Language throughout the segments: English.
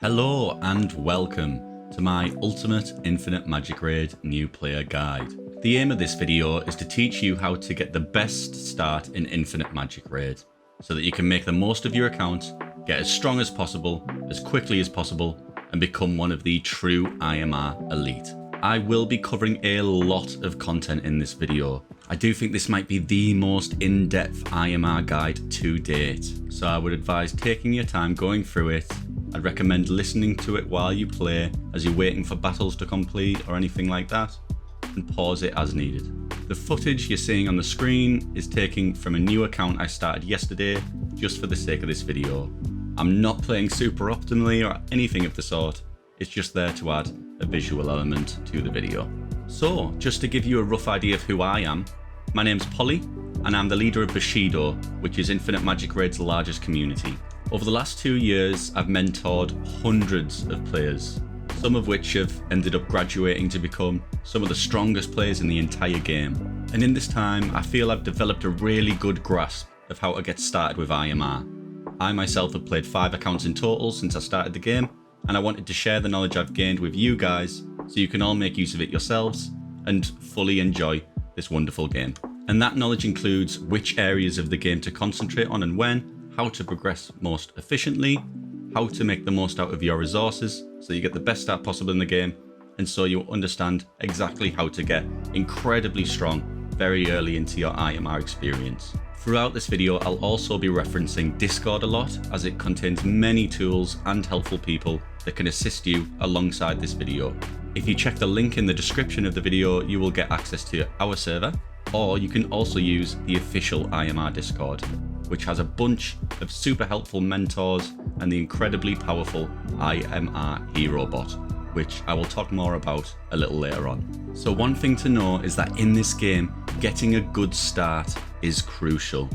Hello and welcome to my Ultimate Infinite Magicraid New Player Guide. The aim of this video is to teach you how to get the best start in Infinite Magicraid, so that you can make the most of your account, get as strong as possible, as quickly as possible, and become one of the true IMR elite. I will be covering a lot of content in this video. I do think this might be the most in-depth IMR guide to date, so I would advise taking your time going through it. I'd recommend listening to it while you play, as you're waiting for battles to complete or anything like that, and pause it as needed. The footage you're seeing on the screen is taken from a new account I started yesterday, just for the sake of this video. I'm not playing super optimally or anything of the sort, it's just there to add a visual element to the video. So, just to give you a rough idea of who I am, my name's Polly, and I'm the leader of Bushido, which is Infinite Magicraid's largest community. Over the last 2 years, I've mentored hundreds of players, some of which have ended up graduating to become some of the strongest players in the entire game. And in this time, I feel I've developed a really good grasp of how to get started with IMR. I myself have played 5 accounts in total since I started the game, and I wanted to share the knowledge I've gained with you guys so you can all make use of it yourselves and fully enjoy this wonderful game. And that knowledge includes which areas of the game to concentrate on and when, how to progress most efficiently, how to make the most out of your resources so you get the best start possible in the game, and so you understand exactly how to get incredibly strong very early into your IMR experience. Throughout this video, I'll also be referencing Discord a lot, as it contains many tools and helpful people that can assist you alongside this video. If you check the link in the description of the video, you will get access to our server, or you can also use the official IMR Discord, which has a bunch of super helpful mentors and the incredibly powerful IMR Hero Bot, which I will talk more about a little later on. So one thing to know is that in this game, getting a good start is crucial.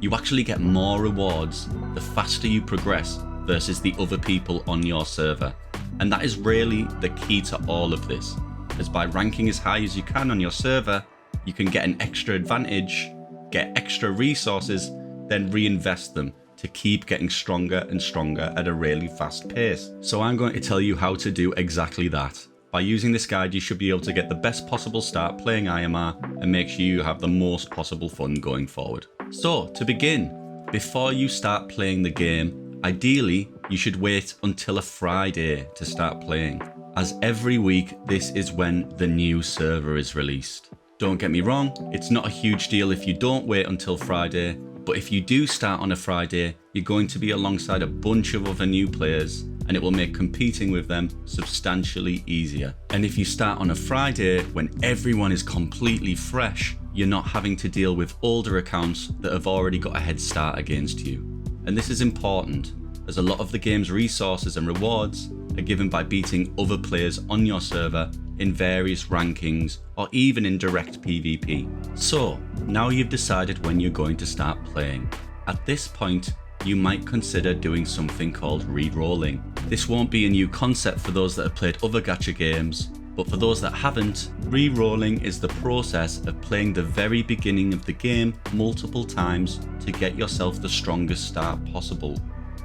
You actually get more rewards the faster you progress versus the other people on your server. And that is really the key to all of this, as by ranking as high as you can on your server, you can get an extra advantage, get extra resources, then reinvest them to keep getting stronger and stronger at a really fast pace. So I'm going to tell you how to do exactly that. By using this guide, you should be able to get the best possible start playing IMR and make sure you have the most possible fun going forward. So to begin, before you start playing the game, ideally you should wait until a Friday to start playing, as every week this is when the new server is released. Don't get me wrong, it's not a huge deal if you don't wait until Friday, but if you do start on a Friday, you're going to be alongside a bunch of other new players, and it will make competing with them substantially easier. And if you start on a Friday when everyone is completely fresh, you're not having to deal with older accounts that have already got a head start against you. And this is important, as a lot of the game's resources and rewards are given by beating other players on your server in various rankings or even in direct PvP. So, now you've decided when you're going to start playing. At this point, you might consider doing something called Rerolling. This won't be a new concept for those that have played other gacha games, but for those that haven't, Rerolling is the process of playing the very beginning of the game multiple times to get yourself the strongest start possible.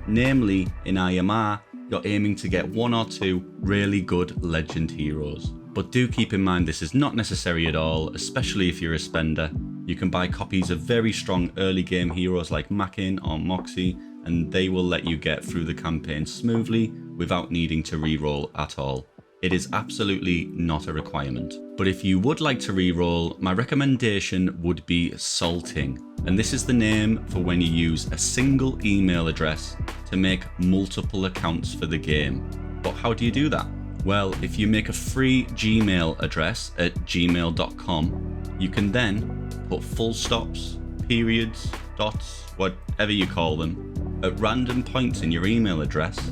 Namely, in IMR, you're aiming to get 1 or 2 really good legend heroes. But do keep in mind this is not necessary at all, especially if you're a spender. You can buy copies of very strong early game heroes like Makin or Moxie, and they will let you get through the campaign smoothly without needing to reroll at all. It is absolutely not a requirement. But if you would like to reroll, my recommendation would be salting. And this is the name for when you use a single email address to make multiple accounts for the game. But how do you do that? Well, if you make a free Gmail address at gmail.com, you can then put full stops, periods, dots, whatever you call them, at random points in your email address,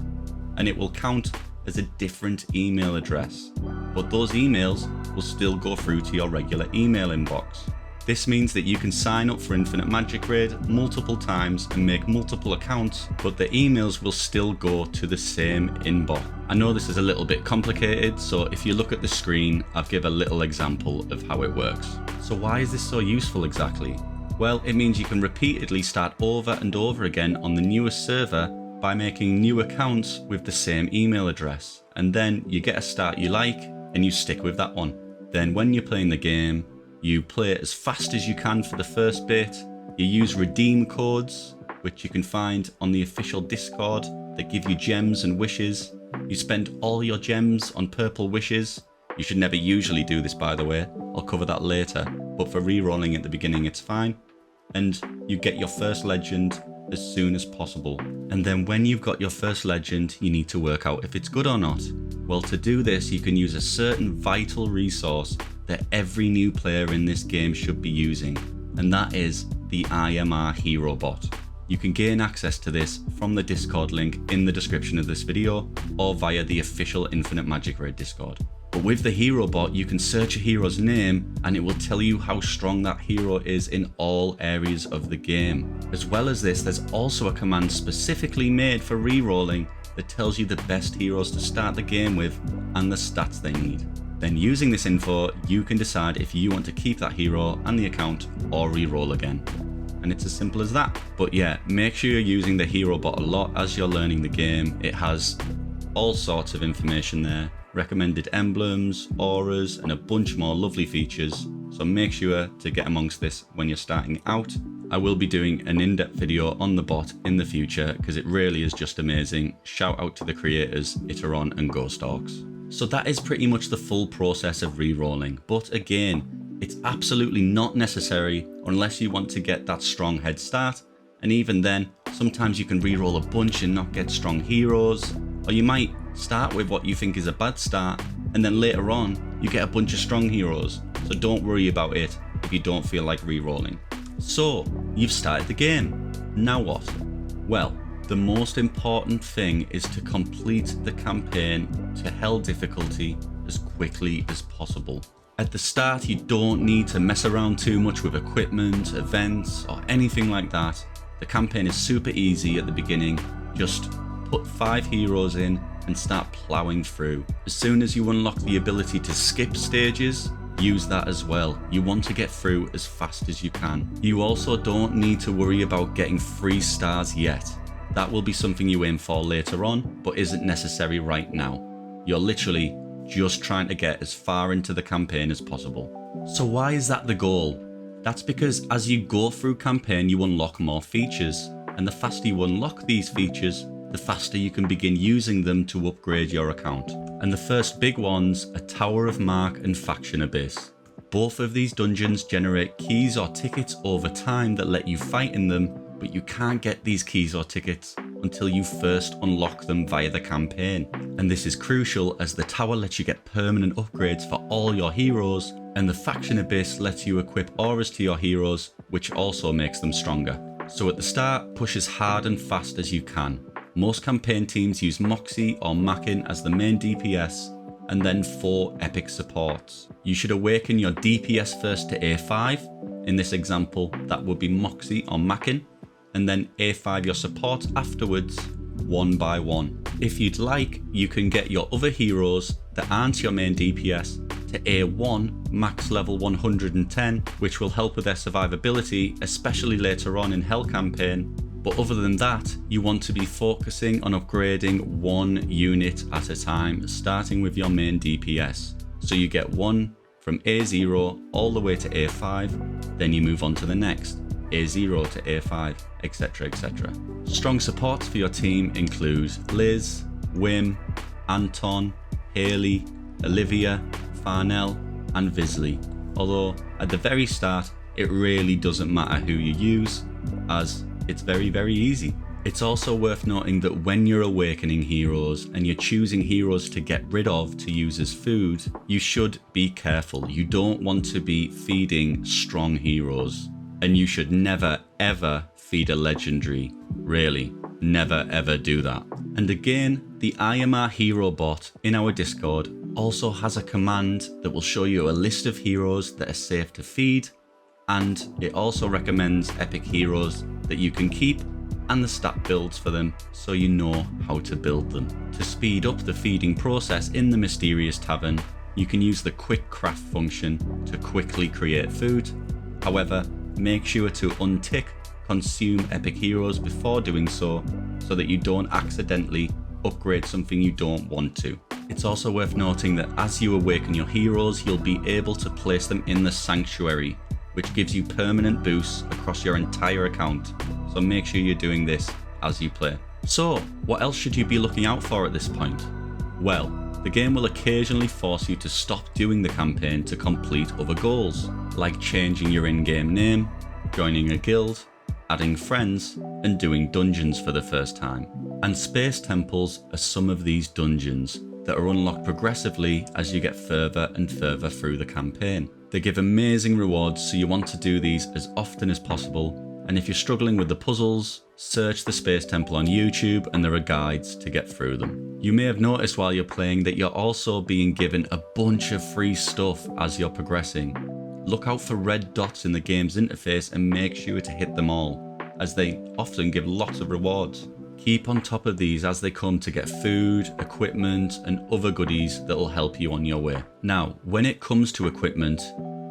and it will count as a different email address. But those emails will still go through to your regular email inbox. This means that you can sign up for Infinite Magicraid multiple times and make multiple accounts, but the emails will still go to the same inbox. I know this is a little bit complicated, so if you look at the screen, I've given a little example of how it works. So why is this so useful exactly? Well, it means you can repeatedly start over and over again on the newest server by making new accounts with the same email address, and then you get a start you like and you stick with that one. Then when you're playing the game, you play it as fast as you can for the first bit. You use redeem codes, which you can find on the official Discord, that give you gems and wishes. You spend all your gems on purple wishes. You should never usually do this, by the way. I'll cover that later, but for rerolling at the beginning it's fine. And you get your first legend as soon as possible. And then when you've got your first legend, you need to work out if it's good or not. Well, to do this, you can use a certain vital resource that every new player in this game should be using, and that is the IMR Hero Bot. You can gain access to this from the Discord link in the description of this video or via the official Infinite Magicraid Discord. But with the Hero Bot, you can search a hero's name and it will tell you how strong that hero is in all areas of the game. As well as this, there's also a command specifically made for rerolling that tells you the best heroes to start the game with and the stats they need. Then using this info, you can decide if you want to keep that hero and the account or reroll again. And it's as simple as that. But yeah, make sure you're using the Hero Bot a lot as you're learning the game. It has all sorts of information there, recommended emblems, auras, and a bunch more lovely features. So make sure to get amongst this when you're starting out. I will be doing an in-depth video on the bot in the future because it really is just amazing. Shout out to the creators, Iteron and Ghosthawks. So that is pretty much the full process of rerolling. But again, it's absolutely not necessary unless you want to get that strong head start. And even then, sometimes you can reroll a bunch and not get strong heroes. Or you might start with what you think is a bad start, and then later on, you get a bunch of strong heroes. So don't worry about it if you don't feel like rerolling. So, you've started the game. Now what? Well, the most important thing is to complete the campaign to hell difficulty as quickly as possible. At the start, you don't need to mess around too much with equipment, events, or anything like that. The campaign is super easy at the beginning. Just put 5 heroes in and start plowing through. As soon as you unlock the ability to skip stages, use that as well. You want to get through as fast as you can. You also don't need to worry about getting 3 stars yet. That will be something you aim for later on, but isn't necessary right now. You're literally just trying to get as far into the campaign as possible. So why is that the goal? That's because as you go through campaign, you unlock more features, and the faster you unlock these features, the faster you can begin using them to upgrade your account. And the first big ones are Tower of Mark and Faction Abyss. Both of these dungeons generate keys or tickets over time that let you fight in them, but you can't get these keys or tickets until you first unlock them via the campaign. And this is crucial as the tower lets you get permanent upgrades for all your heroes, and the Faction Abyss lets you equip auras to your heroes, which also makes them stronger. So at the start, push as hard and fast as you can. Most campaign teams use Moxie or Mackin as the main DPS, and then 4 epic supports. You should awaken your DPS first to A5. In this example, that would be Moxie or Mackin, and then A5 your support afterwards, one by one. If you'd like, you can get your other heroes that aren't your main DPS to A1 max level 110, which will help with their survivability, especially later on in Hell campaign. But other than that, you want to be focusing on upgrading 1 unit at a time, starting with your main DPS. So you get 1 from A0 all the way to A5, then you move on to the next. A0 to A5, etc, etc. Strong supports for your team include Liz, Wim, Anton, Haley, Olivia, Farnell, and Visley. Although at the very start, it really doesn't matter who you use, as it's very, very easy. It's also worth noting that when you're awakening heroes and you're choosing heroes to get rid of to use as food, you should be careful. You don't want to be feeding strong heroes. And you should never ever feed a legendary. Really, never ever do that. And again, the IMR Hero Bot in our Discord also has a command that will show you a list of heroes that are safe to feed, and it also recommends epic heroes that you can keep and the stat builds for them so you know how to build them. To speed up the feeding process in the Mysterious Tavern, you can use the quick craft function to quickly create food. However, make sure to untick consume epic heroes before doing so, so that you don't accidentally upgrade something you don't want to. It's also worth noting that as you awaken your heroes, you'll be able to place them in the Sanctuary, which gives you permanent boosts across your entire account, so make sure you're doing this as you play. So, what else should you be looking out for at this point? Well, the game will occasionally force you to stop doing the campaign to complete other goals, like changing your in-game name, joining a guild, adding friends, and doing dungeons for the first time. And space temples are some of these dungeons that are unlocked progressively as you get further and further through the campaign. They give amazing rewards, so you want to do these as often as possible, and if you're struggling with the puzzles, search the Space Temple on YouTube and there are guides to get through them. You may have noticed while you're playing that you're also being given a bunch of free stuff as you're progressing. Look out for red dots in the game's interface and make sure to hit them all, as they often give lots of rewards. Keep on top of these as they come to get food, equipment, and other goodies that will help you on your way. Now, when it comes to equipment,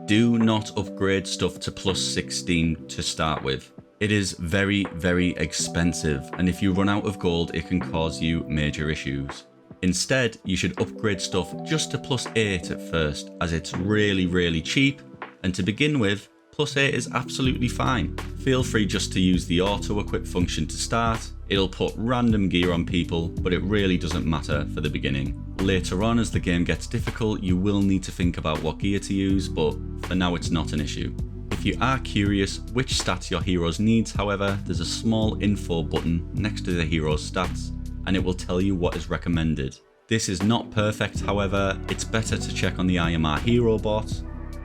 do not upgrade stuff to plus 16 to start with. It is very, very expensive, and if you run out of gold, it can cause you major issues. Instead, you should upgrade stuff just to plus 8 at first, as it's really, really cheap, and to begin with, plus 8 is absolutely fine. Feel free just to use the auto-equip function to start. It'll put random gear on people, but it really doesn't matter for the beginning. Later on, as the game gets difficult, you will need to think about what gear to use, but for now it's not an issue. If you are curious which stats your heroes needs, however, there's a small info button next to the hero's stats, and it will tell you what is recommended. This is not perfect, however, it's better to check on the IMR hero bot,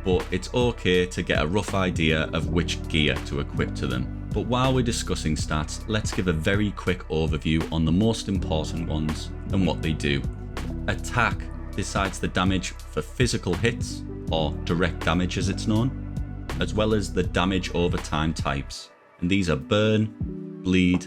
but it's okay to get a rough idea of which gear to equip to them. But while we're discussing stats, let's give a very quick overview on the most important ones and what they do. Attack decides the damage for physical hits, or direct damage as it's known, as well as the damage over time types, and these are burn, bleed,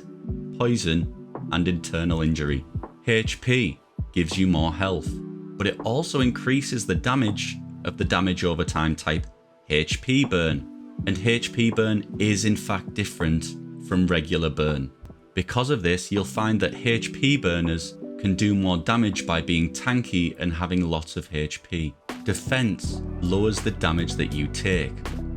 poison, and internal injury. HP gives you more health, but it also increases the damage of the damage over time type HP burn, and HP burn is in fact different from regular burn. Because of this, you'll find that HP burners can do more damage by being tanky and having lots of HP. Defense lowers the damage that you take,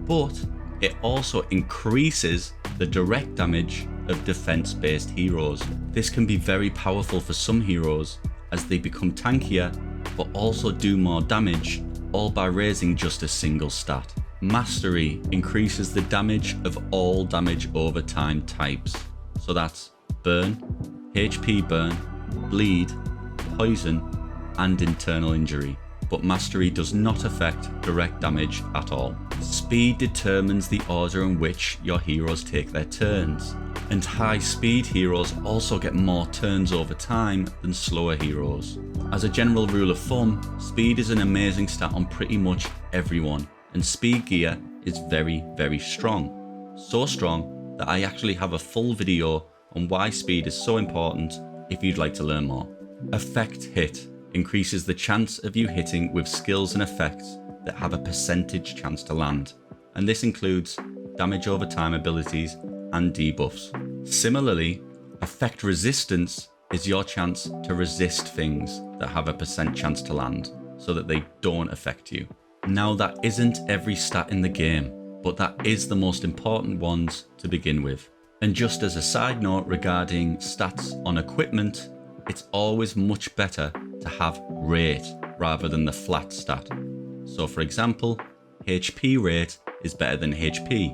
but it also increases the direct damage of defense-based heroes. This can be very powerful for some heroes as they become tankier, but also do more damage, all by raising just a single stat. Mastery increases the damage of all damage over time types. So that's burn, HP burn, bleed, poison, and internal injury. But mastery does not affect direct damage at all. Speed determines the order in which your heroes take their turns, and high speed heroes also get more turns over time than slower heroes. As a general rule of thumb, speed is an amazing stat on pretty much everyone, and speed gear is very, very strong. So strong that I actually have a full video on why speed is so important if you'd like to learn more. Effect hit increases the chance of you hitting with skills and effects that have a percentage chance to land, and this includes damage over time abilities and debuffs. Similarly, effect resistance is your chance to resist things that have a % chance to land so that they don't affect you. Now, that isn't every stat in the game, but that is the most important ones to begin with. And just as a side note regarding stats on equipment, it's always much better to have rate rather than the flat stat. So for example, HP rate is better than HP,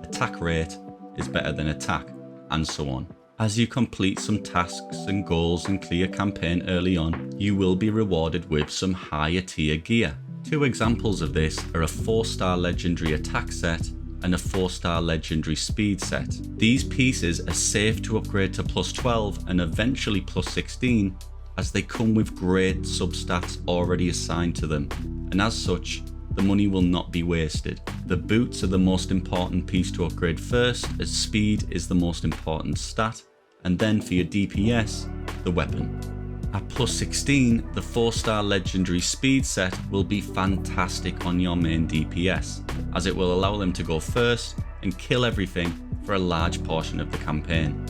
attack rate is better than attack, and so on. As you complete some tasks and goals and clear campaign early on, you will be rewarded with some higher tier gear. Two examples of this are a 4-star legendary attack set and a 4-star legendary speed set. These pieces are safe to upgrade to plus 12 and eventually plus 16, as they come with great substats already assigned to them, and as such, the money will not be wasted. The boots are the most important piece to upgrade first, as speed is the most important stat, and then for your DPS, the weapon. At plus 16, the 4-star legendary speed set will be fantastic on your main DPS, as it will allow them to go first and kill everything for a large portion of the campaign.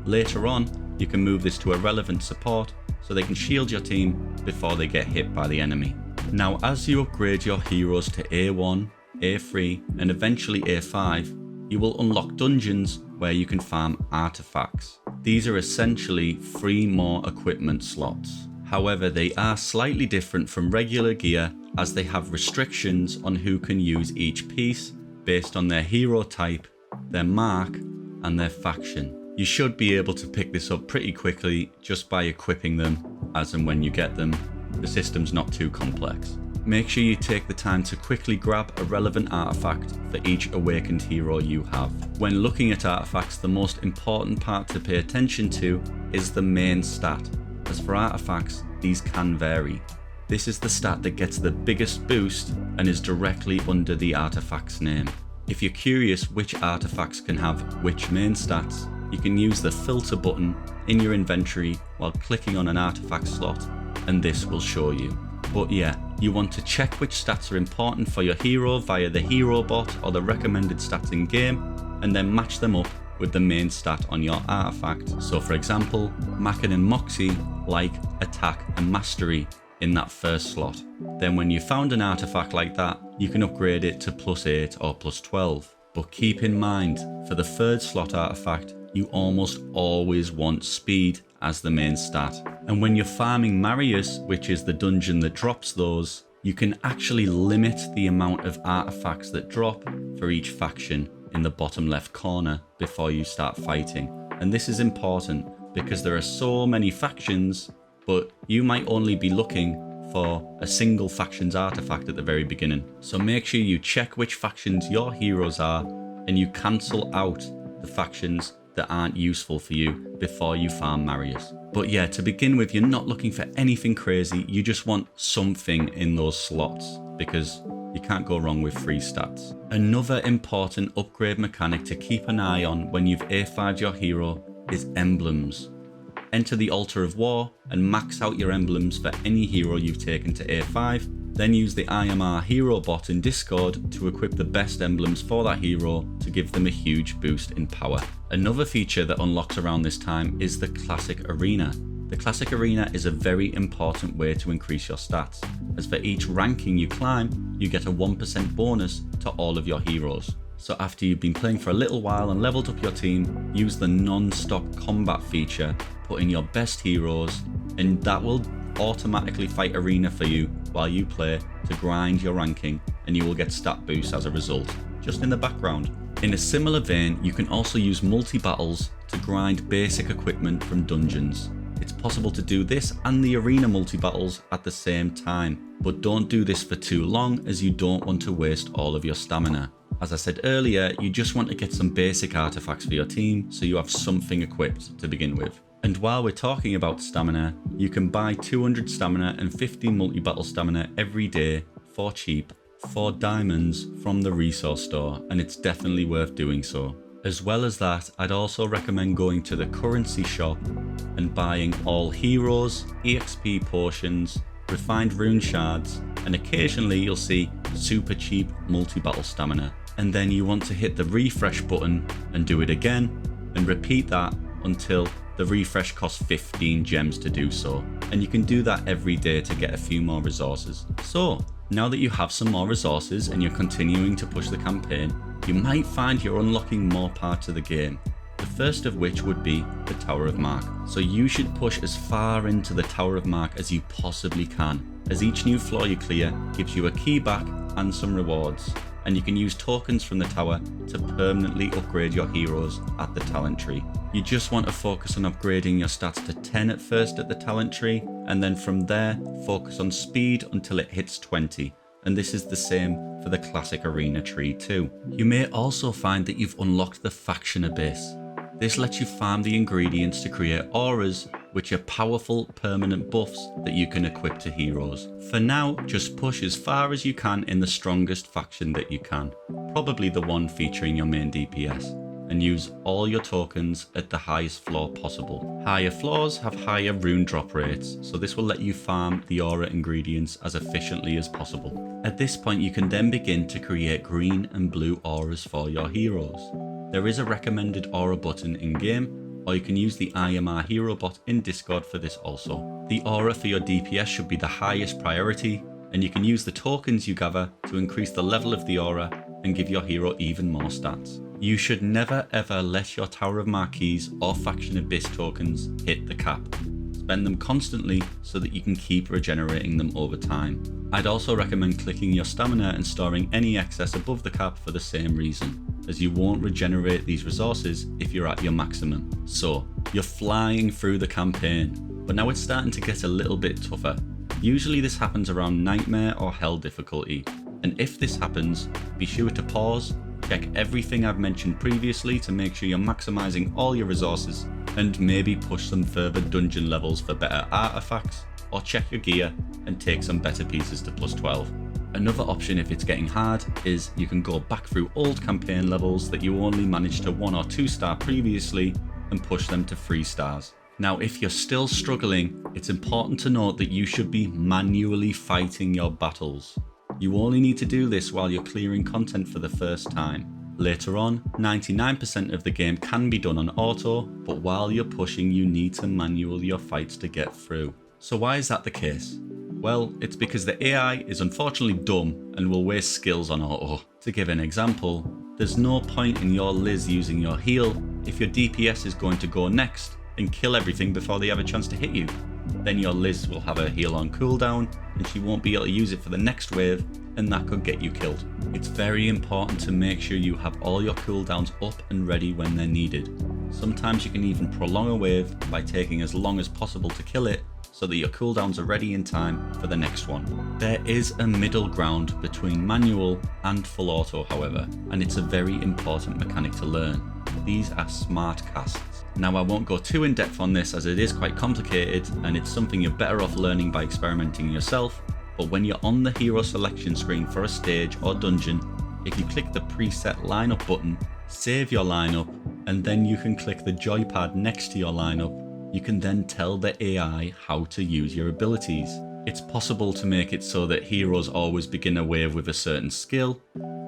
Later on, you can move this to a relevant support so they can shield your team before they get hit by the enemy. Now, as you upgrade your heroes to A1, A3 and eventually A5, you will unlock dungeons where you can farm artifacts. These are essentially 3 more equipment slots. However, they are slightly different from regular gear as they have restrictions on who can use each piece based on their hero type, their mark and their faction. You should be able to pick this up pretty quickly just by equipping them as and when you get them. The system's not too complex. Make sure you take the time to quickly grab a relevant artifact for each awakened hero you have. When looking at artifacts, the most important part to pay attention to is the main stat. As for artifacts, these can vary. This is the stat that gets the biggest boost and is directly under the artifact's name. If you're curious which artifacts can have which main stats, you can use the filter button in your inventory while clicking on an artifact slot, and this will show you. But yeah, you want to check which stats are important for your hero via the hero bot or the recommended stats in game, and then match them up with the main stat on your artifact. So for example, Mackin and Moxie like attack and mastery in that first slot. Then when you found an artifact like that, you can upgrade it to +8 or +12. But keep in mind, for the third slot artifact, you almost always want speed as the main stat. And when you're farming Marius, which is the dungeon that drops those, you can actually limit the amount of artifacts that drop for each faction in the bottom left corner before you start fighting. And this is important because there are so many factions, but you might only be looking for a single faction's artifact at the very beginning. So make sure you check which factions your heroes are and you cancel out the factions that aren't useful for you before you farm Marius. But yeah, to begin with, you're not looking for anything crazy, you just want something in those slots because you can't go wrong with free stats. Another important upgrade mechanic to keep an eye on when you've A5'd your hero is emblems. Enter the Altar of War and max out your emblems for any hero you've taken to A5, then use the IMR hero bot in Discord to equip the best emblems for that hero to give them a huge boost in power. Another feature that unlocks around this time is the Classic Arena. The Classic Arena is a very important way to increase your stats, as for each ranking you climb, you get a 1% bonus to all of your heroes. So after you've been playing for a little while and leveled up your team, use the non-stop combat feature, put in your best heroes, and that will automatically fight arena for you while you play to grind your ranking, and you will get stat boosts as a result, just in the background. In a similar vein, you can also use multi-battles to grind basic equipment from dungeons. It's possible to do this and the arena multi-battles at the same time, but don't do this for too long as you don't want to waste all of your stamina. As I said earlier, you just want to get some basic artifacts for your team so you have something equipped to begin with. And while we're talking about stamina, you can buy 200 stamina and 50 multi-battle stamina every day for cheap for diamonds from the resource store, and it's definitely worth doing so. As well as that, I'd also recommend going to the currency shop and buying all heroes, EXP potions, refined rune shards, and occasionally you'll see super cheap multi-battle stamina. And then you want to hit the refresh button and do it again, and repeat that until the refresh costs 15 gems to do so. And you can do that every day to get a few more resources. So, now that you have some more resources and you're continuing to push the campaign, you might find you're unlocking more parts of the game. The first of which would be the Tower of Mark. So you should push as far into the Tower of Mark as you possibly can, as each new floor you clear gives you a key back and some rewards. And you can use tokens from the tower to permanently upgrade your heroes at the talent tree. You just want to focus on upgrading your stats to 10 at first at the talent tree, and then from there focus on speed until it hits 20. And this is the same for the classic arena tree too. You may also find that you've unlocked the faction abyss. This lets you farm the ingredients to create auras, which are powerful permanent buffs that you can equip to heroes. For now, just push as far as you can in the strongest faction that you can, probably the one featuring your main DPS, and use all your tokens at the highest floor possible. Higher floors have higher rune drop rates, so this will let you farm the aura ingredients as efficiently as possible. At this point, you can then begin to create green and blue auras for your heroes. There is a recommended aura button in game, or you can use the IMR hero bot in Discord for this also. The aura for your DPS should be the highest priority, and you can use the tokens you gather to increase the level of the aura and give your hero even more stats. You should never ever let your Tower of Marquise or Faction Abyss tokens hit the cap. Spend them constantly so that you can keep regenerating them over time. I'd also recommend clicking your stamina and storing any excess above the cap for the same reason, as you won't regenerate these resources if you're at your maximum. So, you're flying through the campaign, but now it's starting to get a little bit tougher. Usually this happens around Nightmare or Hell difficulty, and if this happens, be sure to pause, check everything I've mentioned previously to make sure you're maximizing all your resources, and maybe push some further dungeon levels for better artifacts, or check your gear and take some better pieces to plus 12. Another option if it's getting hard is you can go back through old campaign levels that you only managed to 1 or 2 star previously and push them to 3 stars. Now if you're still struggling, it's important to note that you should be manually fighting your battles. You only need to do this while you're clearing content for the first time. Later on, 99% of the game can be done on auto, but while you're pushing you need to manual your fights to get through. So why is that the case? Well, it's because the AI is unfortunately dumb and will waste skills on auto. To give an example, there's no point in your Liz using your heal if your DPS is going to go next and kill everything before they have a chance to hit you. Then your Liz will have her heal on cooldown and she won't be able to use it for the next wave, and that could get you killed. It's very important to make sure you have all your cooldowns up and ready when they're needed. Sometimes you can even prolong a wave by taking as long as possible to kill it, so that your cooldowns are ready in time for the next one. There is a middle ground between manual and full auto, however, and it's a very important mechanic to learn. These are Smartcasts. Now I won't go too in depth on this as it is quite complicated and it's something you're better off learning by experimenting yourself, but when you're on the hero selection screen for a stage or dungeon, if you click the preset lineup button, save your lineup, and then you can click the joypad next to your lineup, you can then tell the AI how to use your abilities. It's possible to make it so that heroes always begin a wave with a certain skill.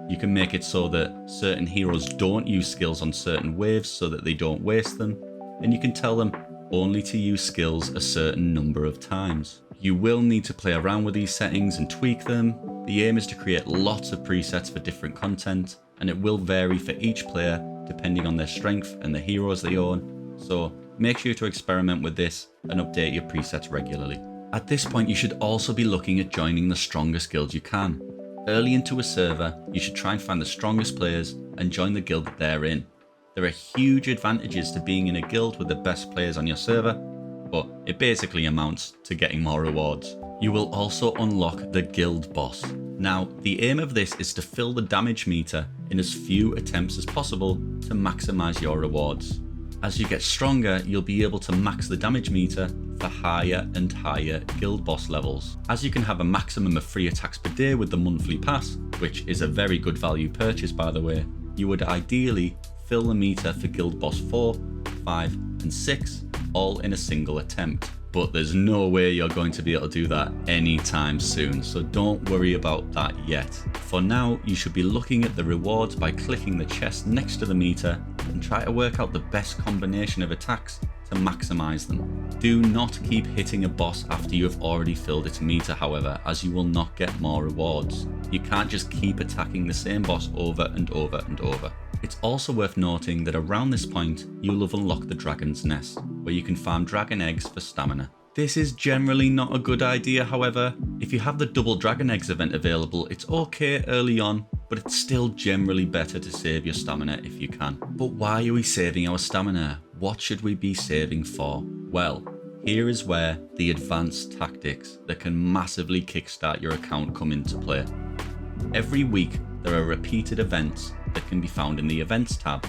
You can make it so that certain heroes don't use skills on certain waves so that they don't waste them. And you can tell them only to use skills a certain number of times. You will need to play around with these settings and tweak them. The aim is to create lots of presets for different content, and it will vary for each player depending on their strength and the heroes they own. So make sure to experiment with this and update your presets regularly. At this point, you should also be looking at joining the strongest guild you can. Early into a server, you should try and find the strongest players and join the guild that they're in. There are huge advantages to being in a guild with the best players on your server, but it basically amounts to getting more rewards. You will also unlock the guild boss. Now, the aim of this is to fill the damage meter in as few attempts as possible to maximize your rewards. As you get stronger, you'll be able to max the damage meter for higher and higher guild boss levels. As you can have a maximum of 3 attacks per day with the monthly pass, which is a very good value purchase by the way, you would ideally fill the meter for guild boss 4, 5 and 6 all in a single attempt. But there's no way you're going to be able to do that anytime soon, so don't worry about that yet. For now, you should be looking at the rewards by clicking the chest next to the meter and try to work out the best combination of attacks to maximize them. Do not keep hitting a boss after you have already filled its meter, however, as you will not get more rewards. You can't just keep attacking the same boss over and over and over. It's also worth noting that around this point, you'll have unlocked the Dragon's Nest, where you can farm dragon eggs for stamina. This is generally not a good idea, however. If you have the double dragon eggs event available, it's okay early on, but it's still generally better to save your stamina if you can. But why are we saving our stamina? What should we be saving for? Well, here is where the advanced tactics that can massively kickstart your account come into play. Every week, there are repeated events that can be found in the Events tab.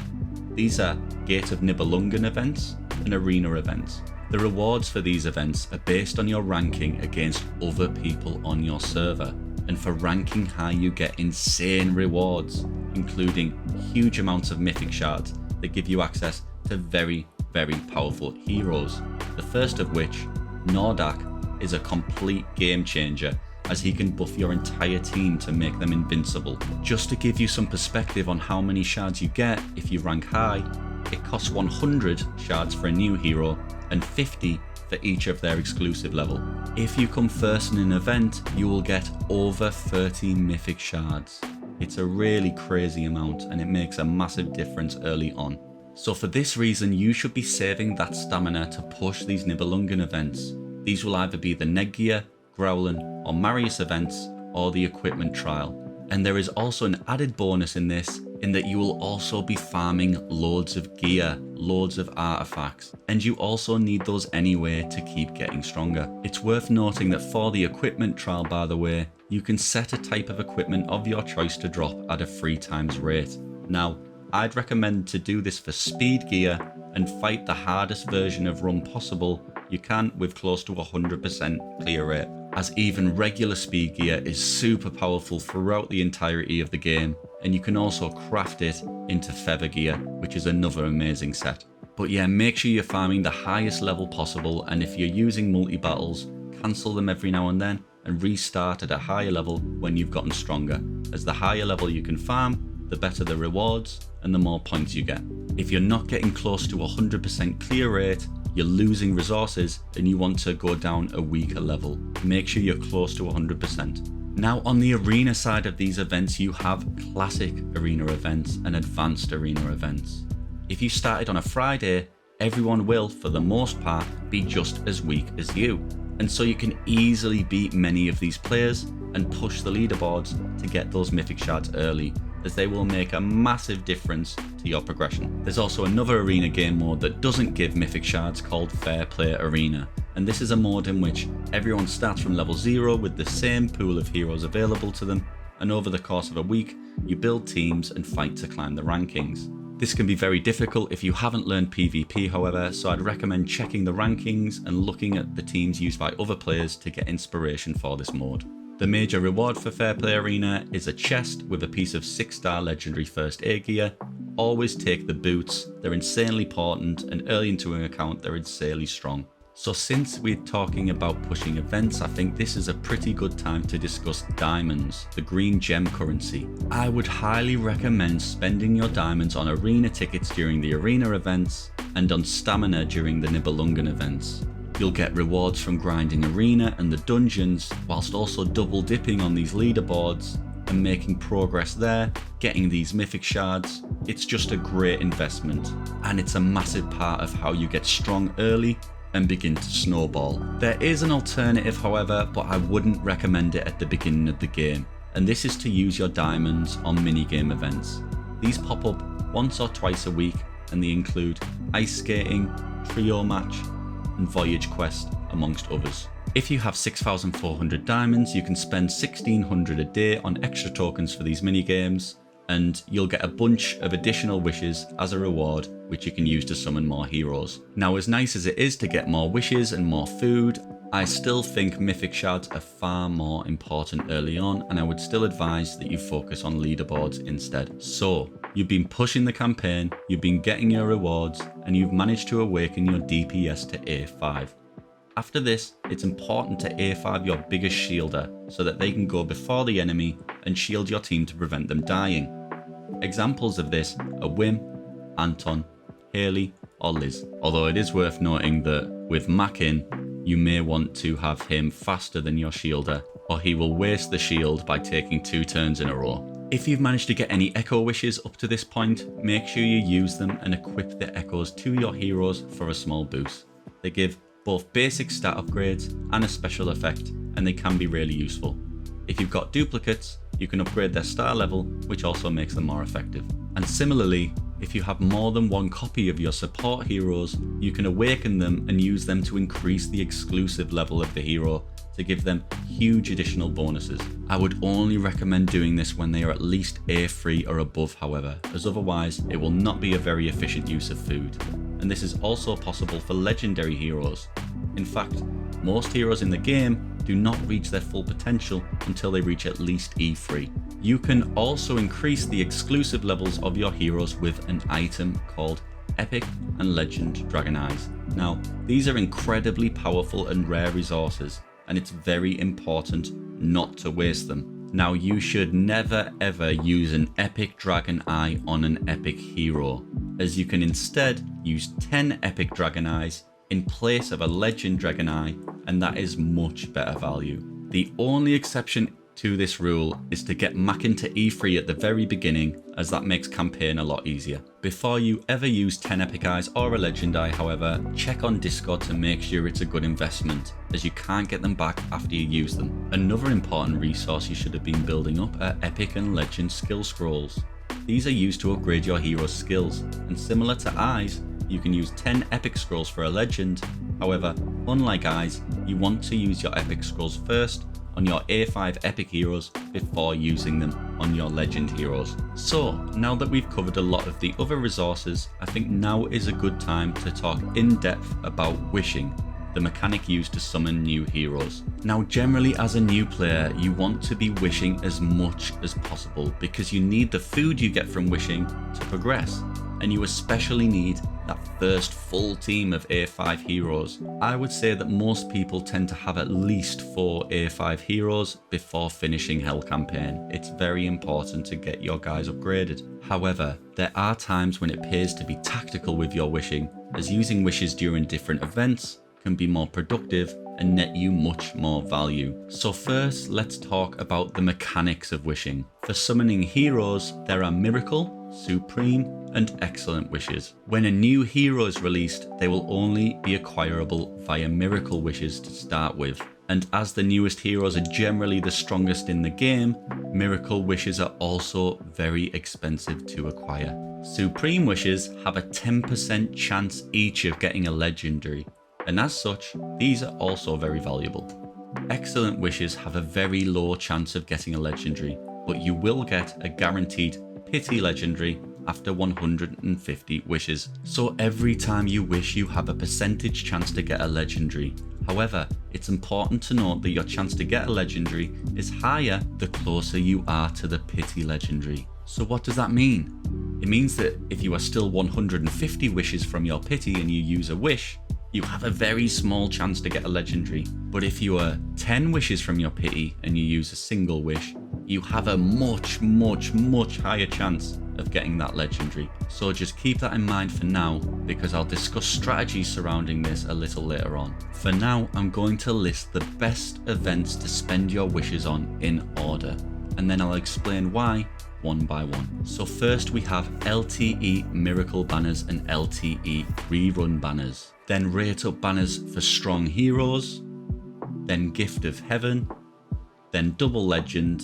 These are Gate of Nibelungen events and Arena events. The rewards for these events are based on your ranking against other people on your server, and for ranking high you get insane rewards, including huge amounts of mythic shards that give you access to very, very powerful heroes. The first of which, Nordak, is a complete game changer as he can buff your entire team to make them invincible. Just to give you some perspective on how many shards you get if you rank high, It costs 100 shards for a new hero and 50 for each of their exclusive level. If you come first in an event, you will get over 30 mythic shards. It's a really crazy amount and it makes a massive difference early on. So for this reason, you should be saving that stamina to push these Nibelungen events. These will either be the Nedgear, Growlin or Marius events or the equipment trial. And there is also an added bonus in this, in that you will also be farming loads of gear, loads of artifacts, and you also need those anyway to keep getting stronger. It's worth noting that for the equipment trial, by the way, you can set a type of equipment of your choice to drop at a 3x rate. Now, I'd recommend to do this for speed gear and fight the hardest version of run possible you can with close to 100% clear rate, as even regular speed gear is super powerful throughout the entirety of the game, and you can also craft it into feather gear, which is another amazing set. But yeah, make sure you're farming the highest level possible, and if you're using multi-battles, cancel them every now and then and restart at a higher level when you've gotten stronger, as the higher level you can farm, the better the rewards and the more points you get. If you're not getting close to 100% clear rate, you're losing resources and you want to go down a weaker level. Make sure you're close to 100%. Now on the arena side of these events, you have classic arena events and advanced arena events. If you started on a Friday, everyone will, for the most part, be just as weak as you. And so you can easily beat many of these players and push the leaderboards to get those mythic shards early, as they will make a massive difference to your progression. There's also another arena game mode that doesn't give mythic shards called Fair Play Arena, and this is a mode in which everyone starts from level 0 with the same pool of heroes available to them, and over the course of a week you build teams and fight to climb the rankings. This can be very difficult if you haven't learned PvP, however, so I'd recommend checking the rankings and looking at the teams used by other players to get inspiration for this mode. The major reward for Fair Play Arena is a chest with a piece of 6-star legendary first aid gear. Always take the boots, they're insanely important, and early into an account they're insanely strong. So since we're talking about pushing events, I think this is a pretty good time to discuss diamonds, the green gem currency. I would highly recommend spending your diamonds on arena tickets during the arena events and on stamina during the Nibelungen events. You'll get rewards from grinding arena and the dungeons, whilst also double dipping on these leaderboards and making progress there, getting these mythic shards. It's just a great investment, and it's a massive part of how you get strong early and begin to snowball. There is an alternative, however, but I wouldn't recommend it at the beginning of the game, and this is to use your diamonds on minigame events. These pop up once or twice a week, and they include ice skating, trio match, and voyage quest, amongst others. If you have 6,400 diamonds, you can spend 1,600 a day on extra tokens for these minigames, and you'll get a bunch of additional wishes as a reward, which you can use to summon more heroes. Now, as nice as it is to get more wishes and more food, I still think mythic shards are far more important early on, and I would still advise that you focus on leaderboards instead. So, you've been pushing the campaign, you've been getting your rewards, and you've managed to awaken your DPS to A5. After this, it's important to A5 your biggest shielder so that they can go before the enemy and shield your team to prevent them dying. Examples of this are Wim, Anton, Haley, or Liz. Although it is worth noting that with Mackin, you may want to have him faster than your shielder, or he will waste the shield by taking 2 turns in a row. If you've managed to get any echo wishes up to this point, make sure you use them and equip the echoes to your heroes for a small boost. They give both basic stat upgrades and a special effect, and they can be really useful. If you've got duplicates, you can upgrade their star level, which also makes them more effective. And similarly, if you have more than one copy of your support heroes, you can awaken them and use them to increase the exclusive level of the hero to give them huge additional bonuses. I would only recommend doing this when they are at least A3 or above, however, as otherwise it will not be a very efficient use of food. And this is also possible for legendary heroes. In fact, most heroes in the game do not reach their full potential until they reach at least E3. You can also increase the exclusive levels of your heroes with an item called Epic and Legend Dragon Eyes. Now, these are incredibly powerful and rare resources, and it's very important not to waste them. Now, you should never ever use an Epic Dragon Eye on an epic hero. as you can instead use 10 epic dragon eyes in place of a legend dragon eye, and that is much better value. The only exception to this rule is to get Mackin to E3 at the very beginning, as that makes campaign a lot easier. Before you ever use 10 epic eyes or a legend eye, however, check on Discord to make sure it's a good investment, as you can't get them back after you use them. Another important resource you should have been building up are epic and legend skill scrolls. These are used to upgrade your hero's skills, and similar to eyes, you can use 10 epic scrolls for a legend. However, unlike eyes, you want to use your epic scrolls first on your A5 epic heroes before using them on your legend heroes. So now that we've covered a lot of the other resources, I think now is a good time to talk in depth about wishing, the mechanic used to summon new heroes. Now generally as a new player, you want to be wishing as much as possible because you need the food you get from wishing to progress, and you especially need that first full team of A5 heroes. I would say that most people tend to have at least 4 A5 heroes before finishing Hell Campaign. It's very important to get your guys upgraded. However, there are times when it pays to be tactical with your wishing, as using wishes during different events can be more productive and net you much more value. So first, let's talk about the mechanics of wishing. For summoning heroes, there are Miracle, Supreme, and Excellent wishes. When a new hero is released, they will only be acquirable via Miracle wishes to start with. And as the newest heroes are generally the strongest in the game, Miracle wishes are also very expensive to acquire. Supreme wishes have a 10% chance each of getting a legendary, and as such, these are also very valuable. Excellent wishes have a very low chance of getting a legendary, but you will get a guaranteed pity legendary after 150 wishes. So every time you wish, you have a percentage chance to get a legendary. However, it's important to note that your chance to get a legendary is higher the closer you are to the pity legendary. So what does that mean? It means that if you are still 150 wishes from your pity and you use a wish, you have a very small chance to get a legendary. But if you are 10 wishes from your pity and you use a single wish, you have a much higher chance of getting that legendary. So just keep that in mind for now, because I'll discuss strategies surrounding this a little later on. For now, I'm going to list the best events to spend your wishes on in order, and then I'll explain why one by one. So first we have LTE Miracle banners and LTE Rerun banners. Then Rate Up banners for strong heroes, then Gift of Heaven, then Double Legend,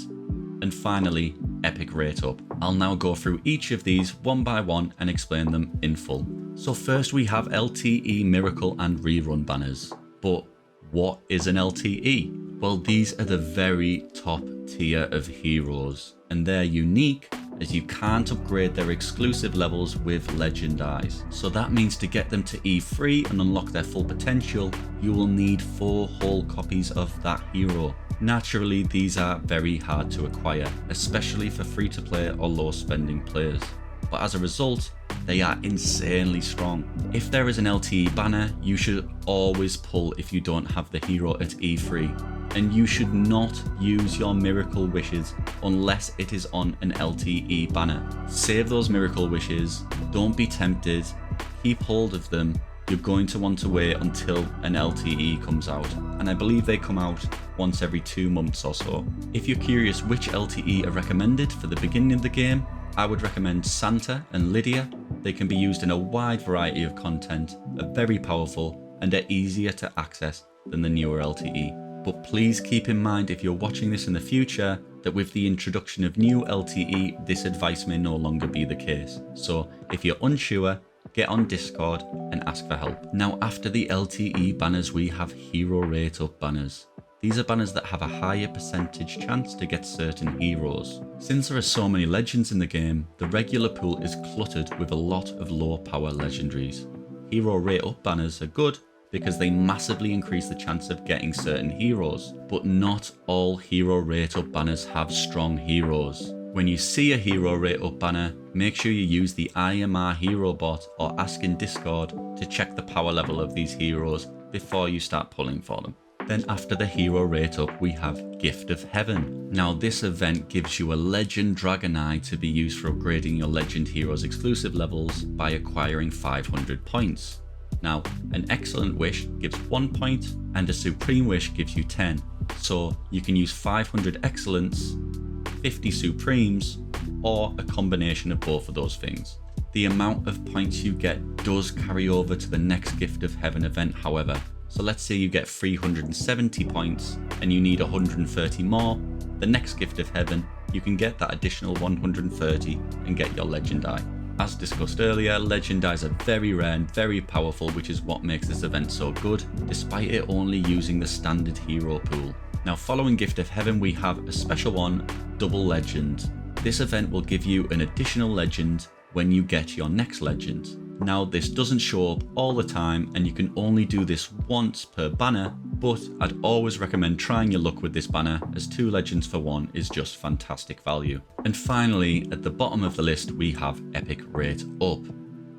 and finally Epic Rate Up. I'll now go through each of these one by one and explain them in full. So first we have LTE Miracle and Rerun banners. But what is an LTE? Well, these are the very top tier of heroes, and they're unique as you can't upgrade their exclusive levels with legend eyes. So that means to get them to E3 and unlock their full potential, you will need 4 whole copies of that hero. Naturally, these are very hard to acquire, especially for free-to-play or low-spending players. But as a result, they are insanely strong. If there is an LTE banner, you should always pull if you don't have the hero at E3. And you should not use your Miracle wishes unless it is on an LTE banner. Save those Miracle wishes, don't be tempted, keep hold of them. You're going to want to wait until an LTE comes out, and I believe they come out once every 2 months or so. If you're curious which LTE are recommended for the beginning of the game, I would recommend Santa and Lydia. They can be used in a wide variety of content, are very powerful, and are easier to access than the newer LTE. But please keep in mind, if you're watching this in the future, that with the introduction of new LTE, this advice may no longer be the case. So if you're unsure, get on Discord and ask for help. Now, after the LTE banners, we have Hero Rate Up banners. These are banners that have a higher percentage chance to get certain heroes. Since there are so many legends in the game, the regular pool is cluttered with a lot of low power legendaries. Hero Rate Up banners are good because they massively increase the chance of getting certain heroes, but not all Hero Rate Up banners have strong heroes. When you see a Hero Rate Up banner, make sure you use the IMR Hero bot or ask in Discord to check the power level of these heroes before you start pulling for them. Then after the hero rate up, we have Gift of Heaven. Now this event gives you a Legend Dragon Eye to be used for upgrading your Legend Heroes exclusive levels by acquiring 500 points. Now, an Excellent Wish gives 1 point and a Supreme Wish gives you 10. So you can use 500 Excellence, 50 Supremes, or a combination of both of those things. The amount of points you get does carry over to the next Gift of Heaven event, however. So let's say you get 370 points and you need 130 more. The next Gift of Heaven, you can get that additional 130 and get your Legend Eye. As discussed earlier, Legend Eyes are very rare and very powerful, which is what makes this event so good, despite it only using the standard hero pool. Now following Gift of Heaven, we have a special one, Double Legend. This event will give you an additional legend when you get your next legend. Now this doesn't show up all the time and you can only do this once per banner, but I'd always recommend trying your luck with this banner, as 2 legends for 1 is just fantastic value. And finally, at the bottom of the list, we have Epic Rate Up.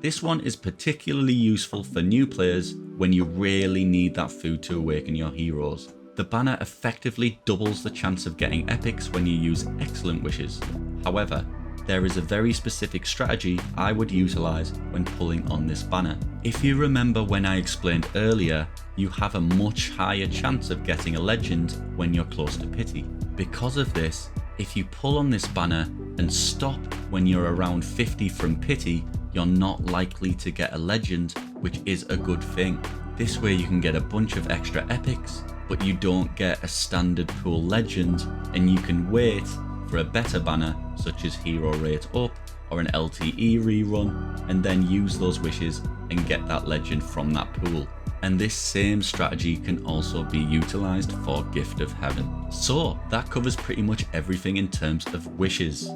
This one is particularly useful for new players when you really need that food to awaken your heroes. The banner effectively doubles the chance of getting epics when you use Excellent Wishes. However, there is a very specific strategy I would utilise when pulling on this banner. If you remember when I explained earlier, you have a much higher chance of getting a legend when you're close to pity. Because of this, if you pull on this banner and stop when you're around 50 from pity, you're not likely to get a legend, which is a good thing. This way you can get a bunch of extra epics, but you don't get a standard pool legend, and you can wait for a better banner such as Hero Rate Up or an LTE rerun, and then use those wishes and get that legend from that pool. And this same strategy can also be utilised for Gift of Heaven. So that covers pretty much everything in terms of wishes.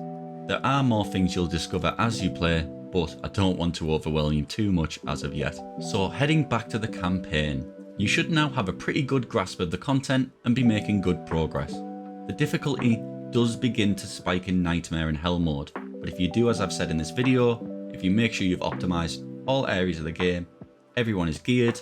There are more things you'll discover as you play, but I don't want to overwhelm you too much as of yet. So heading back to the campaign, you should now have a pretty good grasp of the content and be making good progress. The difficulty does begin to spike in Nightmare and Hell mode, but if you do as I've said in this video, if you make sure you've optimized all areas of the game, everyone is geared,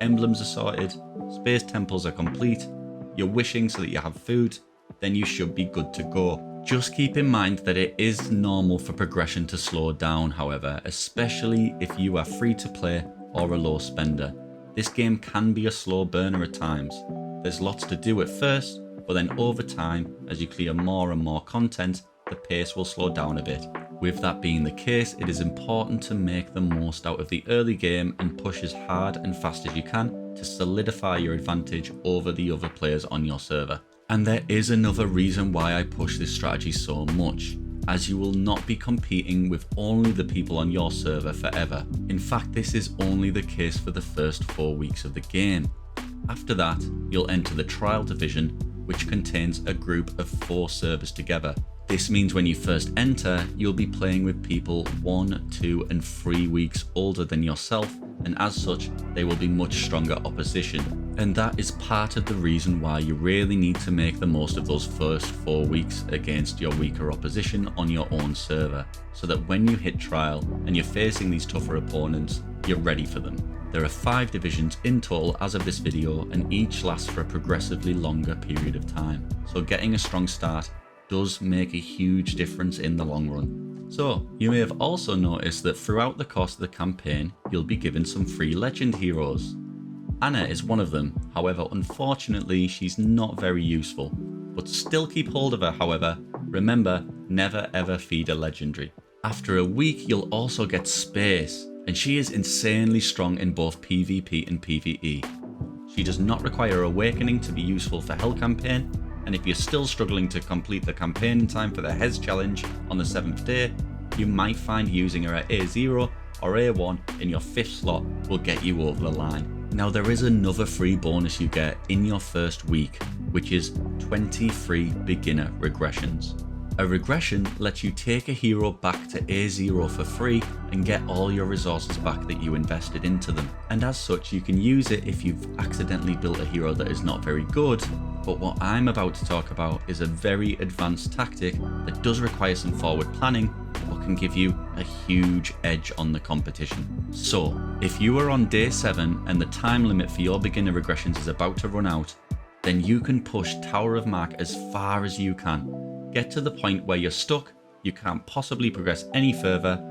emblems are sorted, space temples are complete, you're wishing so that you have food, then you should be good to go. Just keep in mind that it is normal for progression to slow down, however, especially if you are free to play or a low spender. This game can be a slow burner at times. There's lots to do at first, but then over time, as you clear more and more content, the pace will slow down a bit. With that being the case, it is important to make the most out of the early game and push as hard and fast as you can to solidify your advantage over the other players on your server. And there is another reason why I push this strategy so much, as you will not be competing with only the people on your server forever. In fact, this is only the case for the first 4 weeks of the game. After that, you'll enter the trial division, which contains a group of 4 servers together. This means when you first enter, you'll be playing with people 1, 2, and 3 weeks older than yourself, and as such, they will be much stronger opposition. And that is part of the reason why you really need to make the most of those first 4 weeks against your weaker opposition on your own server, so that when you hit trial and you're facing these tougher opponents, you're ready for them. There are 5 divisions in total as of this video, and each lasts for a progressively longer period of time. So getting a strong start does make a huge difference in the long run. So you may have also noticed that throughout the course of the campaign, you'll be given some free legend heroes. Anna is one of them, however unfortunately she's not very useful. But still keep hold of her, however. Remember, never ever feed a legendary. After a week you'll also get Space, and she is insanely strong in both PvP and PvE. She does not require Awakening to be useful for Hell campaign, and if you're still struggling to complete the campaign in time for the Hez challenge on the 7th day, you might find using her at A0 or A1 in your 5th slot will get you over the line. Now there is another free bonus you get in your first week, which is 20 free beginner regressions. A regression lets you take a hero back to A0 for free and get all your resources back that you invested into them. And as such, you can use it if you've accidentally built a hero that is not very good. But what I'm about to talk about is a very advanced tactic that does require some forward planning, but can give you a huge edge on the competition. So If you are on day 7 and the time limit for your beginner regressions is about to run out, then you can push Tower of Mark as far as you can. Get to the point where you're stuck, you can't possibly progress any further,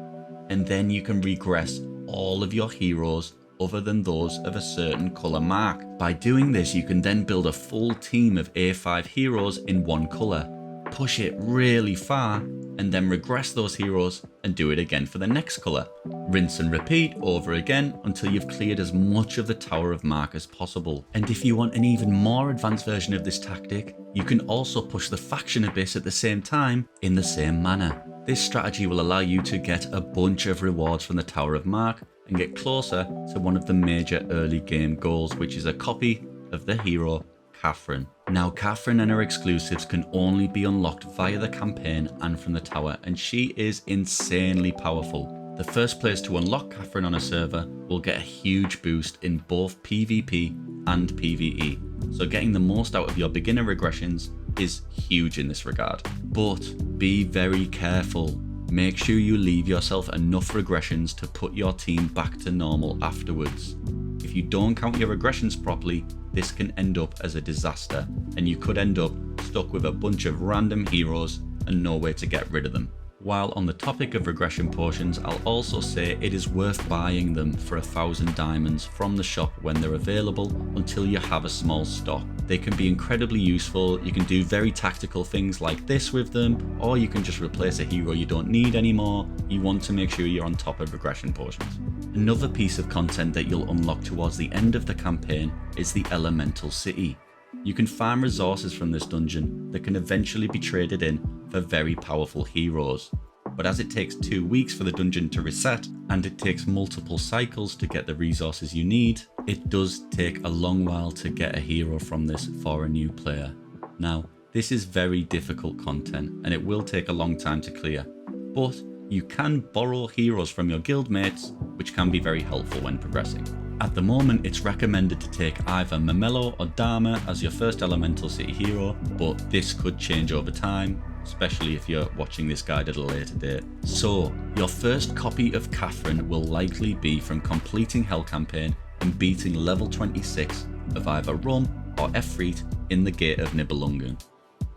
and then you can regress all of your heroes other than those of a certain colour mark. By doing this, you can then build a full team of A5 heroes in one colour, push it really far, and then regress those heroes and do it again for the next colour. Rinse and repeat over again until you've cleared as much of the Tower of Mark as possible. And if you want an even more advanced version of this tactic, you can also push the faction abyss at the same time in the same manner. This strategy will allow you to get a bunch of rewards from the Tower of Mark and get closer to one of the major early game goals, which is a copy of the hero Katherine. Now, Katherine and her exclusives can only be unlocked via the campaign and from the tower, and she is insanely powerful. The first players to unlock Katherine on a server will get a huge boost in both PvP and PvE, so getting the most out of your beginner regressions is huge in this regard. But be very careful. Make sure you leave yourself enough regressions to put your team back to normal afterwards. If you don't count your regressions properly, this can end up as a disaster, and you could end up stuck with a bunch of random heroes and no way to get rid of them. While on the topic of regression potions, I'll also say it is worth buying them for 1,000 diamonds from the shop when they're available until you have a small stock. They can be incredibly useful. You can do very tactical things like this with them, or you can just replace a hero you don't need anymore. You want to make sure you're on top of regression potions. Another piece of content that you'll unlock towards the end of the campaign is the Elemental City. You can farm resources from this dungeon that can eventually be traded in for very powerful heroes. But as it takes 2 weeks for the dungeon to reset, and it takes multiple cycles to get the resources you need, it does take a long while to get a hero from this for a new player. Now, this is very difficult content, and it will take a long time to clear, but you can borrow heroes from your guildmates, which can be very helpful when progressing. At the moment, it's recommended to take either Mamelo or Dharma as your first Elemental City hero, but this could change over time, especially if you're watching this guide at a later date. So, your first copy of Katherine will likely be from completing Hell Campaign and beating level 26 of either Rum or Efreet in the Gate of Nibelungen.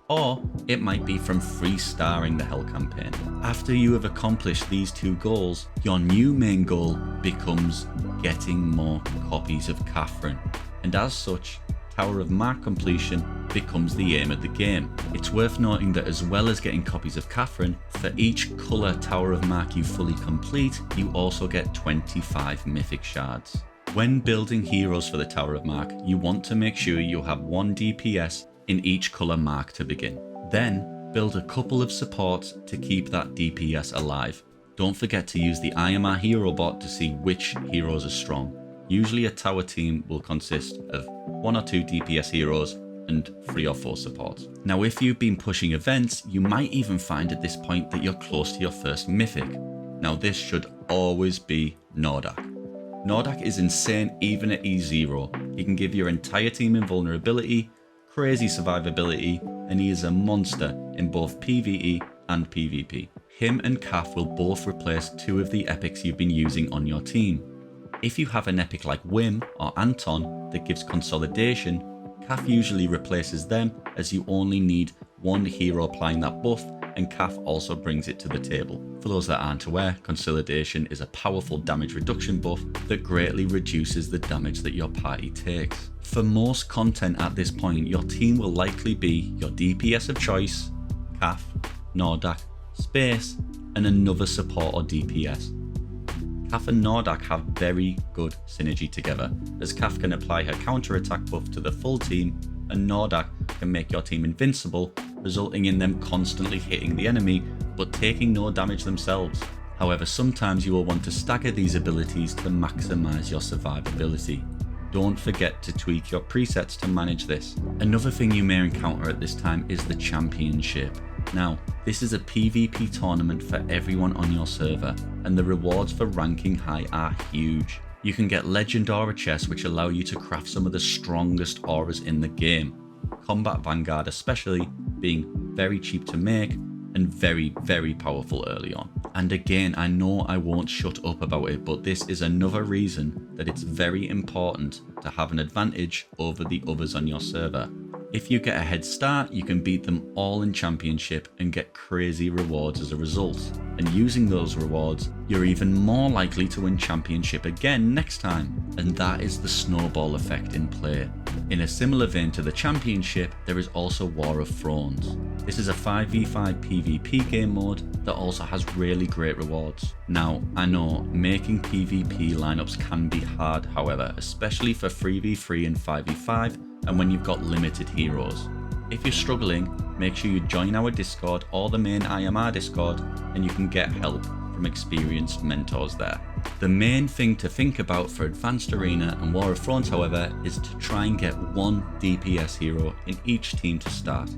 Or it might be from free-starring the Hell Campaign. After you have accomplished these 2 goals, your new main goal becomes getting more copies of Katherine, and as such, Tower of Mark completion becomes the aim of the game. It's worth noting that as well as getting copies of Katherine, for each colour Tower of Mark you fully complete, you also get 25 mythic shards. When building heroes for the Tower of Mark, you want to make sure you have 1 DPS in each colour mark to begin. Then build a couple of supports to keep that DPS alive. Don't forget to use the IMR hero bot to see which heroes are strong. Usually a tower team will consist of 1 or 2 DPS heroes and 3 or 4 supports. Now, if you've been pushing events, you might even find at this point that you're close to your first mythic. Now, this should always be Nordak. Nordak is insane even at E0. He can give your entire team invulnerability, crazy survivability, and he is a monster in both PvE and PvP. Him and Kath will both replace 2 of the epics you've been using on your team. If you have an epic like Wim or Anton that gives consolidation, Kath usually replaces them, as you only need 1 hero applying that buff, and Kath also brings it to the table. For those that aren't aware, consolidation is a powerful damage reduction buff that greatly reduces the damage that your party takes. For most content at this point, your team will likely be your DPS of choice, Kath, Nordak, Space, and another support or DPS. Kath and Nordak have very good synergy together, as Kath can apply her counter-attack buff to the full team, and Nordak can make your team invincible, resulting in them constantly hitting the enemy, but taking no damage themselves. However, sometimes you will want to stagger these abilities to maximize your survivability. Don't forget to tweak your presets to manage this. Another thing you may encounter at this time is the Championship. Now, this is a PvP tournament for everyone on your server, and the rewards for ranking high are huge. You can get Legend Aura chests which allow you to craft some of the strongest auras in the game. Combat Vanguard especially being very cheap to make, and very, very powerful early on. And again, I know I won't shut up about it, but this is another reason that it's very important to have an advantage over the others on your server. If you get a head start, you can beat them all in Championship and get crazy rewards as a result. And using those rewards, you're even more likely to win Championship again next time. And that is the snowball effect in play. In a similar vein to the Championship, there is also War of Thrones. This is a 5v5 PvP game mode that also has really great rewards. Now, I know making PvP lineups can be hard, however, especially for 3v3 and 5v5 and when you've got limited heroes. If you're struggling, make sure you join our Discord or the main IMR Discord and you can get help from experienced mentors there. The main thing to think about for Advanced Arena and War of Thrones, however, is to try and get one DPS hero in each team to start.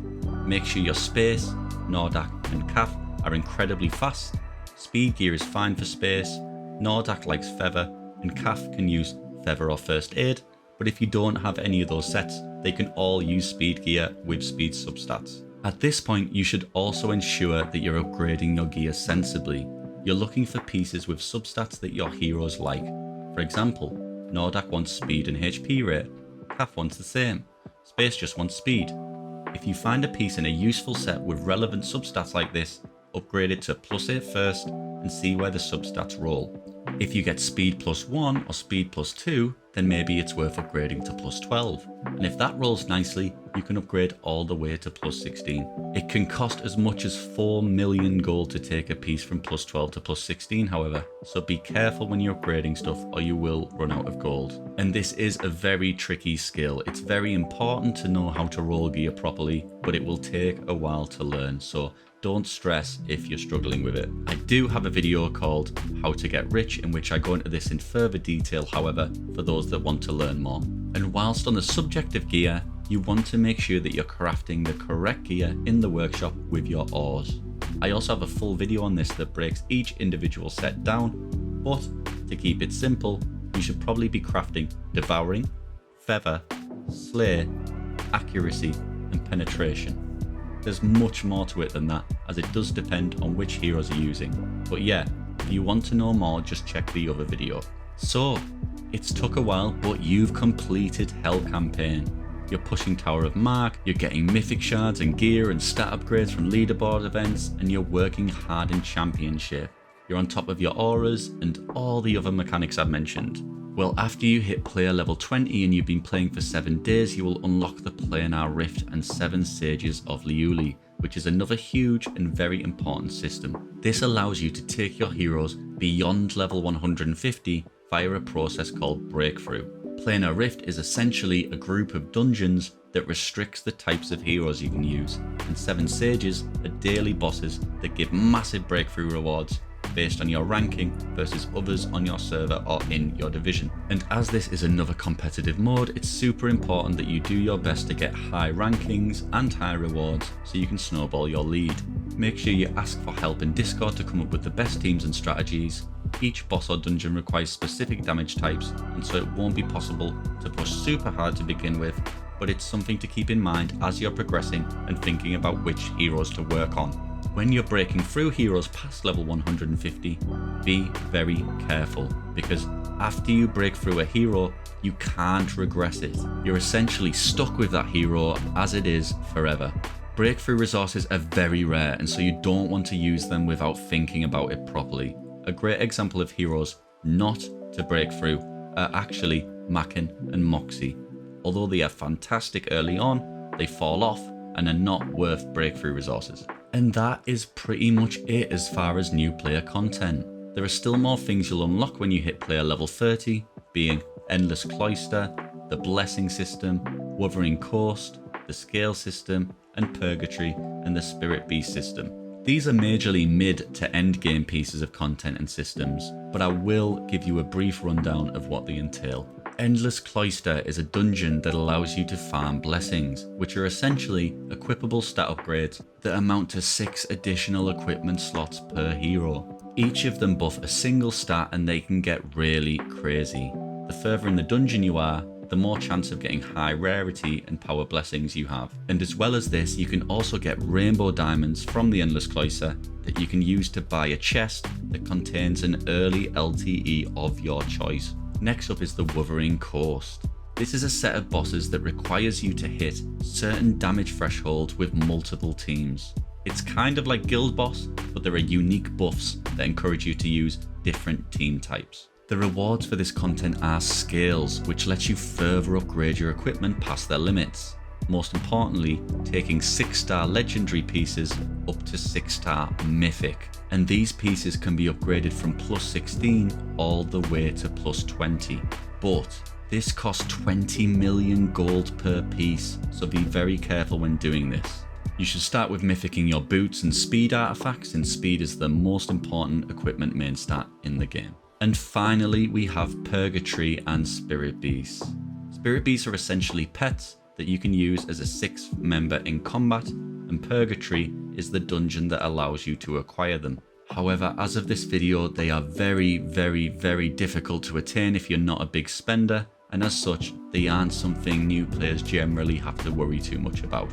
Make sure your Space, Nordak and Kaf are incredibly fast. Speed gear is fine for Space, Nordak likes Feather, and Kaf can use Feather or First Aid, but if you don't have any of those sets, they can all use speed gear with speed substats. At this point, you should also ensure that you're upgrading your gear sensibly. You're looking for pieces with substats that your heroes like. For example, Nordak wants speed and HP rate, Kaf wants the same, Space just wants speed. If you find a piece in a useful set with relevant substats like this, upgrade it to +8 first and see where the substats roll. If you get speed +1 or speed +2, then maybe it's worth upgrading to +12. And if that rolls nicely, you can upgrade all the way to +16. It can cost as much as 4 million gold to take a piece from +12 to +16, however, so be careful when you're upgrading stuff or you will run out of gold. And this is a very tricky skill. It's very important to know how to roll gear properly, but it will take a while to learn, so don't stress if you're struggling with it. I do have a video called How to Get Rich in which I go into this in further detail, however, for those that want to learn more. And whilst on the subject of gear, you want to make sure that you're crafting the correct gear in the workshop with your ores. I also have a full video on this that breaks each individual set down, but to keep it simple, you should probably be crafting Devouring, Feather, Slay, Accuracy and Penetration. There's much more to it than that, as it does depend on which heroes you're using. But yeah, if you want to know more, just check the other video. So, it's took a while, but you've completed Hell Campaign. You're pushing Tower of Mark, you're getting mythic shards and gear and stat upgrades from leaderboard events, and you're working hard in Championship. You're on top of your auras and all the other mechanics I've mentioned. Well, after you hit player level 20 and you've been playing for 7 days, you will unlock the Planar Rift and 7 Sages of Liuli, which is another huge and very important system. This allows you to take your heroes beyond level 150 via a process called Breakthrough. Planar Rift is essentially a group of dungeons that restricts the types of heroes you can use, and 7 Sages are daily bosses that give massive breakthrough rewards based on your ranking versus others on your server or in your division. And as this is another competitive mode, it's super important that you do your best to get high rankings and high rewards so you can snowball your lead. Make sure you ask for help in Discord to come up with the best teams and strategies. Each boss or dungeon requires specific damage types, and so it won't be possible to push super hard to begin with, but it's something to keep in mind as you're progressing and thinking about which heroes to work on. When you're breaking through heroes past level 150, be very careful, because after you break through a hero, you can't regress it. You're essentially stuck with that hero as it is forever. Breakthrough resources are very rare, and so you don't want to use them without thinking about it properly. A great example of heroes not to break through are actually Macken and Moxie. Although they are fantastic early on, they fall off and are not worth breakthrough resources. And that is pretty much it as far as new player content. There are still more things you'll unlock when you hit player level 30, being Endless Cloister, the Blessing System, Wuthering Coast, the Scale System, and Purgatory and the Spirit Beast System. These are majorly mid to end game pieces of content and systems, but I will give you a brief rundown of what they entail. Endless Cloister is a dungeon that allows you to farm blessings, which are essentially equipable stat upgrades that amount to 6 additional equipment slots per hero. Each of them buff a single stat and they can get really crazy. The further in the dungeon you are, the more chance of getting high rarity and power blessings you have. And as well as this, you can also get rainbow diamonds from the Endless Cloister that you can use to buy a chest that contains an early LTE of your choice. Next up is the Wuthering Coast. This is a set of bosses that requires you to hit certain damage thresholds with multiple teams. It's kind of like Guild Boss, but there are unique buffs that encourage you to use different team types. The rewards for this content are scales, which lets you further upgrade your equipment past their limits. Most importantly, taking 6-star legendary pieces up to 6-star mythic. And these pieces can be upgraded from plus 16 all the way to plus 20. But this costs 20 million gold per piece, so be very careful when doing this. You should start with mythicking your boots and speed artifacts, and speed is the most important equipment main stat in the game. And finally, we have Purgatory and Spirit Beasts. Spirit Beasts are essentially pets that you can use as a 6th member in combat, and Purgatory is the dungeon that allows you to acquire them. However, as of this video, they are very difficult to attain if you're not a big spender, and as such, they aren't something new players generally have to worry too much about.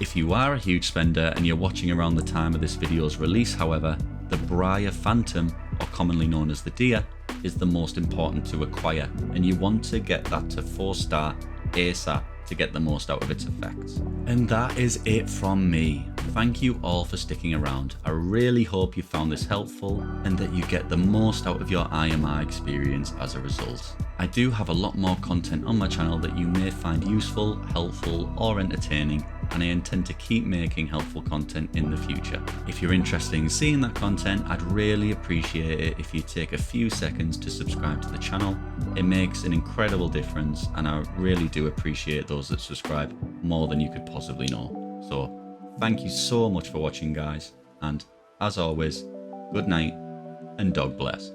If you are a huge spender and you're watching around the time of this video's release, however, the Briar Phantom, or commonly known as the Deer, is the most important to acquire, and you want to get that to 4-star ASAP to get the most out of its effects. And that is it from me. Thank you all for sticking around. I really hope you found this helpful and that you get the most out of your IMR experience as a result. I do have a lot more content on my channel that you may find useful, helpful, or entertaining, and I intend to keep making helpful content in the future. If you're interested in seeing that content, I'd really appreciate it if you take a few seconds to subscribe to the channel. It makes an incredible difference, and I really do appreciate those that subscribe more than you could possibly know. So thank you so much for watching, guys, and as always, good night and dog bless.